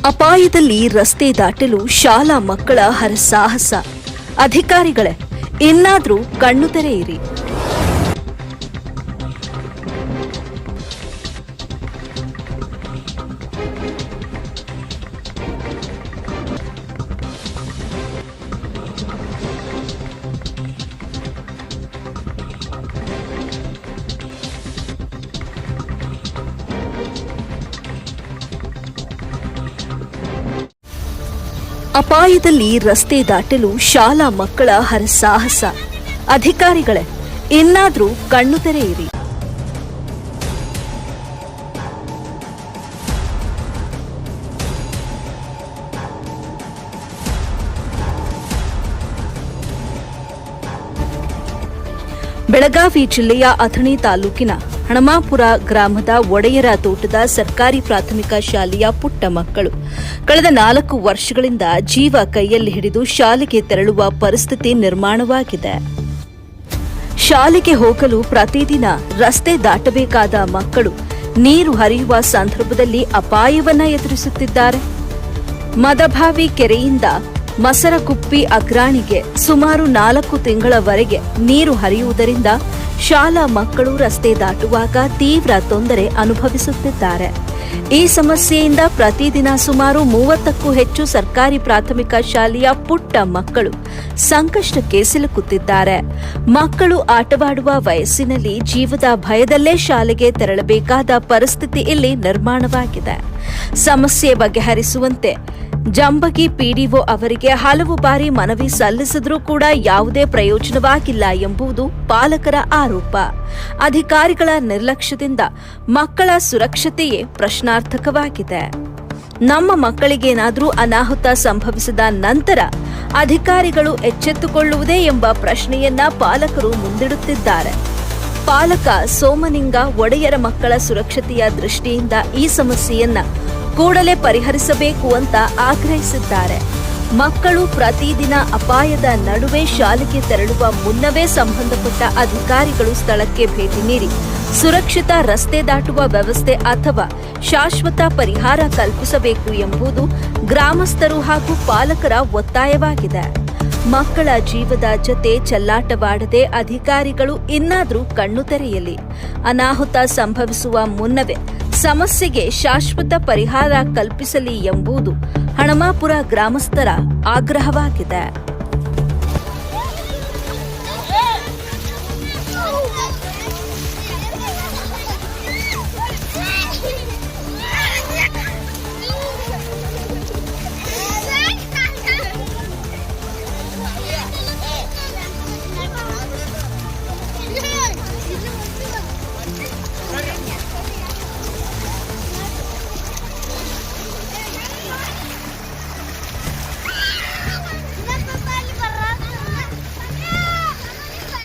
ಅಪಾಯದಲ್ಲಿ ರಸ್ತೆ ದಾಟಲು ಶಾಲಾ ಮಕ್ಕಳ ಹರಸಾಹಸ. ಅಧಿಕಾರಿಗಳೇ, ಇನ್ನಾದ್ರೂ ಕಣ್ಣು ತೆರೆಯಿರಿ. ಅಪಾಯದಲ್ಲಿ ರಸ್ತೆ ದಾಟಲು ಶಾಲಾ ಮಕ್ಕಳ ಹರಸಾಹಸ. ಅಧಿಕಾರಿಗಳೇ, ಇನ್ನಾದ್ರೂ ಕಣ್ಣು ತೆರೆಯಿರಿ. ಬೆಳಗಾವಿ ಜಿಲ್ಲೆಯ ಅಥಣಿ ತಾಲೂಕಿನ ಹಣಮಾಪುರ ಗ್ರಾಮದ ಒಡೆಯರ ತೋಟದ ಸರ್ಕಾರಿ ಪ್ರಾಥಮಿಕ ಶಾಲೆಯ ಪುಟ್ಟ ಮಕ್ಕಳು ಕಳೆದ 4 ವರ್ಷಗಳಿಂದ ಜೀವ ಕೈಯಲ್ಲಿ ಹಿಡಿದು ಶಾಲೆಗೆ ತೆರಳುವ ಪರಿಸ್ಥಿತಿ ನಿರ್ಮಾಣವಾಗಿದೆ. ಶಾಲೆಗೆ ಹೋಗಲು ಪ್ರತಿದಿನ ರಸ್ತೆ ದಾಟಬೇಕಾದ ಮಕ್ಕಳು ನೀರು ಹರಿಯುವ ಸಂದರ್ಭದಲ್ಲಿ ಅಪಾಯವನ್ನ ಎದುರಿಸುತ್ತಿದ್ದಾರೆ. ಮದಭಾವಿ ಕೆರೆಯಿಂದ ಮಸರಗುಪ್ಪಿ ಅಗ್ರಾಣಿಗೆ ಸುಮಾರು 4 ತಿಂಗಳವರೆಗೆ ನೀರು ಹರಿಯುವುದರಿಂದ ಶಾಲಾ ಮಕ್ಕಳು ರಸ್ತೆ ದಾಟುವಾಗ ತೀವ್ರ ತೊಂದರೆ ಅನುಭವಿಸುತ್ತಿದ್ದಾರೆ. ಈ ಸಮಸ್ಯೆಯಿಂದ ಪ್ರತಿದಿನ ಸುಮಾರು 30ಕ್ಕೂ ಹೆಚ್ಚು ಸರ್ಕಾರಿ ಪ್ರಾಥಮಿಕ ಶಾಲೆಯ ಪುಟ್ಟ ಮಕ್ಕಳು ಸಂಕಷ್ಟಕ್ಕೆ ಸಿಲುಕುತ್ತಿದ್ದಾರೆ. ಮಕ್ಕಳು ಆಟವಾಡುವ ವಯಸ್ಸಿನಲ್ಲಿ ಜೀವದ ಭಯದಲ್ಲೇ ಶಾಲೆಗೆ ತೆರಳಬೇಕಾದ ಪರಿಸ್ಥಿತಿ ಇಲ್ಲಿ ನಿರ್ಮಾಣವಾಗಿದೆ. ಸಮಸ್ಯೆ ಬಗೆಹರಿಸುವಂತೆ ಜಂಬಗಿ ಪಿಡಿಒ ಅವರಿಗೆ ಹಲವು ಬಾರಿ ಮನವಿ ಸಲ್ಲಿಸಿದ್ರೂ ಕೂಡ ಯಾವುದೇ ಪ್ರಯೋಜನವಾಗಿಲ್ಲ ಎಂಬುದು ಪಾಲಕರ ಆರೋಪ. ಅಧಿಕಾರಿಗಳ ನಿರ್ಲಕ್ಷ್ಯದಿಂದ ಮಕ್ಕಳ ಸುರಕ್ಷತೆಯೇ ಪ್ರಶ್ನಾರ್ಥಕವಾಗಿದೆ. ನಮ್ಮ ಮಕ್ಕಳಿಗೇನಾದರೂ ಅನಾಹುತ ಸಂಭವಿಸಿದ ನಂತರ ಅಧಿಕಾರಿಗಳು ಎಚ್ಚೆತ್ತುಕೊಳ್ಳುವುದೇ ಎಂಬ ಪ್ರಶ್ನೆಯನ್ನ ಪಾಲಕರು ಮುಂದಿಡುತ್ತಿದ್ದಾರೆ. ಪಾಲಕ ಸೋಮನಿಂಗ ಒಡೆಯರ ಮಕ್ಕಳ ಸುರಕ್ಷತೆಯ ದೃಷ್ಟಿಯಿಂದ ಈ ಸಮಸ್ಯೆಯನ್ನ ಕೂಡಲೇ ಪರಿಹರಿಸಬೇಕು ಅಂತ ಆಗ್ರಹಿಸಿದ್ದಾರೆ. ಮಕ್ಕಳು ಪ್ರತಿದಿನ ಅಪಾಯದ ನಡುವೆ ಶಾಲೆಗೆ ತೆರಳುವ ಮುನ್ನವೇ ಸಂಬಂಧಪಟ್ಟ ಅಧಿಕಾರಿಗಳು ಸ್ಥಳಕ್ಕೆ ಭೇಟಿ ನೀಡಿ ಸುರಕ್ಷಿತ ರಸ್ತೆ ದಾಟುವ ವ್ಯವಸ್ಥೆ ಅಥವಾ ಶಾಶ್ವತ ಪರಿಹಾರ ಕಲ್ಪಿಸಬೇಕು ಎಂಬುದು ಗ್ರಾಮಸ್ಥರು ಹಾಗೂ ಪಾಲಕರ ಒತ್ತಾಯವಾಗಿದೆ. ಮಕ್ಕಳ ಜೀವದ ಜೊತೆ ಚೆಲ್ಲಾಟವಾಡದೆ ಅಧಿಕಾರಿಗಳು ಇನ್ನಾದರೂ ಕಣ್ಣು ತೆರೆಯಲಿ. ಅನಾಹುತ ಸಂಭವಿಸುವ ಮುನ್ನವೇ ಸಮಸ್ಯೆಗೆ ಶಾಶ್ವತ ಪರಿಹಾರ ಕಲ್ಪಿಸಲಿ ಎಂಬುದು ಹಣಮಾಪುರ ಗ್ರಾಮಸ್ಥರ ಆಗ್ರಹವಾಗಿದೆ.